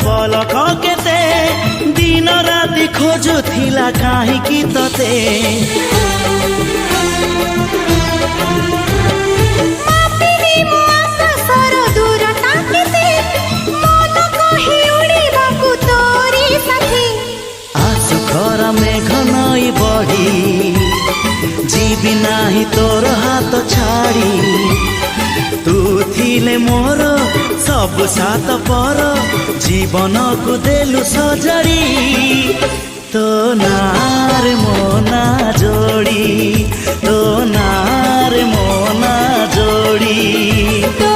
पलक केते दिन राति खोजुथिला काहींकि तते मेघ नई बढ़ी जीवी नाही तोर हाथ छाड़ी तू थिले मोर सब सात पर जीवन को देलु सजड़ी तो नार मोना जोड़ी तो नार मोना जोड़ी।